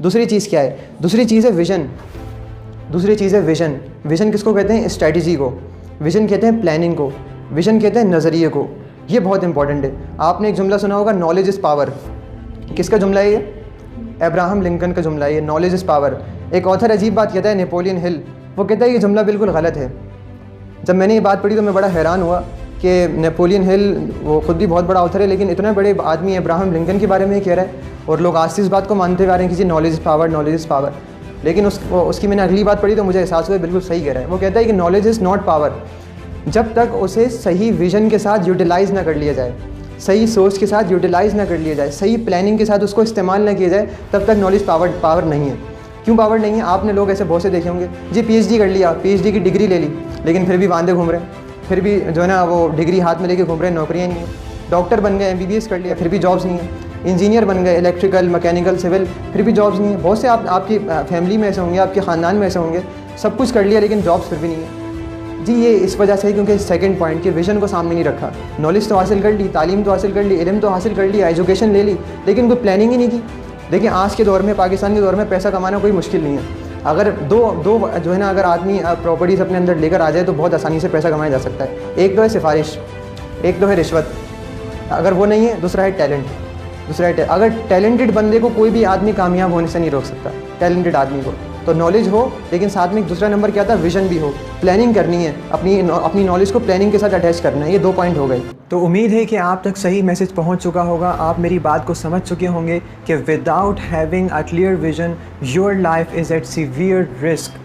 दूसरी चीज़ क्या है? दूसरी चीज़ है विज़न। दूसरी चीज़ है विज़न। विज़न किसको कहते हैं? स्ट्रैटेजी को। विज़न कहते हैं प्लानिंग को। विज़न कहते हैं नज़रिए को। ये बहुत इंपॉर्टेंट है। आपने एक जुमला सुना होगा, नॉलेज इज़ पावर। किसका जुमला है ये? अब्राहम लिंकन का जुमला है ये, नॉलेज इज़ पावर। एक ऑथर अजीब बात कहता है, नेपोलियन हिल, वो कहता है ये जुमला बिल्कुल गलत है। जब मैंने ये बात पढ़ी तो मैं बड़ा हैरान हुआ कि नेपोलियन हिल, वो खुद भी बहुत बड़ा ऑथर है, लेकिन इतने बड़े आदमी अब्राहम लिंकन के बारे में कह रहा है और लोग आज से इस बात को मानते आ रहे हैं कि जी knowledge is power, knowledge is power. लेकिन उसकी मैंने अगली बात पढ़ी तो मुझे एहसास हुआ बिल्कुल सही कह रहा है। वो कहता है कि नॉलेज इज़ नॉट पावर। जब तक उसे सही विज़न के साथ यूटिलाइज़ ना कर लिया जाए, सही सोच के साथ यूटिलाइज़ ना कर लिया जाए, सही प्लानिंग के साथ उसको इस्तेमाल ना किया जाए, तब तक नॉलेज पावर नहीं है। क्यों पावर नहीं है? आपने लोग ऐसे बहुत से देखे होंगे, जी PhD कर लिया, PhD की डिग्री ले ली, लेकिन फिर भी वांदे घूम रहे हैं, फिर भी जो है ना वो डिग्री हाथ में लेके घूम रहे हैं, नौकरियाँ नहीं है। डॉक्टर बन गए, MBBS कर लिया, फिर भी जॉब्स नहीं है। इंजीनियर बन गए, इलेक्ट्रिकल, मैकेनिकल, सिविल, फिर भी जॉब्स नहीं है। बहुत से आपकी फैमिली में ऐसे होंगे, आपके ख़ानदान में ऐसे होंगे, सब कुछ कर लिया लेकिन जॉब्स फिर भी नहीं है। जी ये इस वजह से है क्योंकि सेकंड पॉइंट के विज़न को सामने नहीं रखा। नॉलेज तो हासिल कर ली, तालीम तो हासिल कर ली, इल्म तो हासिल कर लिया, एजुकेशन ले ली, लेकिन कोई प्लानिंग ही नहीं की। देखिए आज के दौर में, पाकिस्तान के दौर में पैसा कमाना कोई मुश्किल नहीं है। अगर दो जो है ना, अगर आदमी प्रॉपर्टीज़ अपने अंदर लेकर आ जाए तो बहुत आसानी से पैसा कमाया जा सकता है। एक तो है सिफारिश, एक तो है रिश्वत, अगर वो नहीं है दूसरा है टैलेंट। अगर टैलेंटेड बंदे को कोई भी आदमी कामयाब होने से नहीं रोक सकता, टैलेंटेड आदमी को। तो नॉलेज हो, लेकिन साथ में दूसरा नंबर क्या था? विजन भी हो। प्लानिंग करनी है, अपनी नॉलेज को प्लानिंग के साथ अटैच करना है। ये 2 पॉइंट हो गए। तो उम्मीद है कि आप तक सही मैसेज पहुंच चुका होगा। आप मेरी बात को समझ चुके होंगे कि without having a clear vision your life is at severe risk.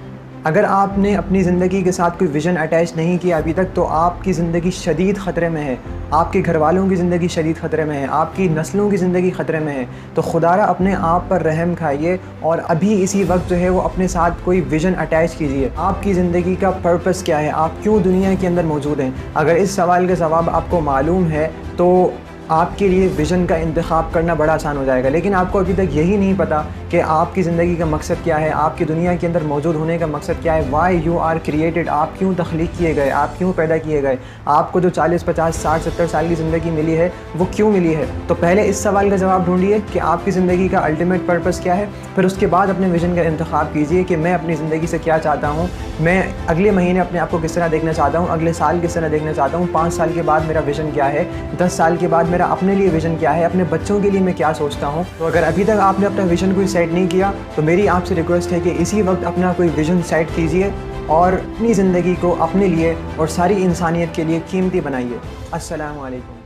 अगर आपने अपनी ज़िंदगी के साथ कोई विज़न अटैच नहीं किया अभी तक, तो आपकी ज़िंदगी शदीद ख़तरे में है, आपके घर वालों की ज़िंदगी शदीद ख़तरे में है, आपकी नस्लों की ज़िंदगी ख़तरे में है। तो खुदारा अपने आप पर रहम खाइए और अभी इसी वक्त जो है वो अपने साथ कोई विज़न अटैच कीजिए। आपकी ज़िंदगी का पर्पस क्या है? आप क्यों दुनिया के अंदर मौजूद हैं? अगर इस सवाल का जवाब आपको मालूम है तो आपके लिए विज़न का इंतखाब करना बड़ा आसान हो जाएगा। लेकिन आपको अभी तक यही नहीं पता कि आपकी ज़िंदगी का मकसद क्या है, आपकी दुनिया के अंदर मौजूद होने का मकसद क्या है। वाई यू आर क्रिएटेड, आप क्यों तख्लीक किए गए, आप क्यों पैदा किए गए, आपको जो 40, 50, 60, 70 साल की ज़िंदगी मिली है वो क्यों मिली है। तो पहले इस सवाल का जवाब ढूंढिए कि आपकी ज़िंदगी का अल्टीमेट पर्पस क्या है। फिर उसके बाद अपने विज़न का इंतखाब कीजिए कि मैं अपनी ज़िंदगी से क्या चाहता हूँ, मैं अगले महीने अपने आप को किस तरह देखना चाहता हूँ, अगले साल किस तरह देखना चाहता हूँ, 5 साल के बाद मेरा विज़न क्या है, 10 साल के बाद मेरा अपने लिए विज़न क्या है, अपने बच्चों के लिए मैं क्या सोचता हूँ। तो अगर अभी तक आपने अपना विज़न कोई सेट नहीं किया तो मेरी आपसे रिक्वेस्ट है कि इसी वक्त अपना कोई विज़न सेट कीजिए और अपनी ज़िंदगी को अपने लिए और सारी इंसानियत के लिए कीमती बनाइए। अस्सलामु अलैकुम।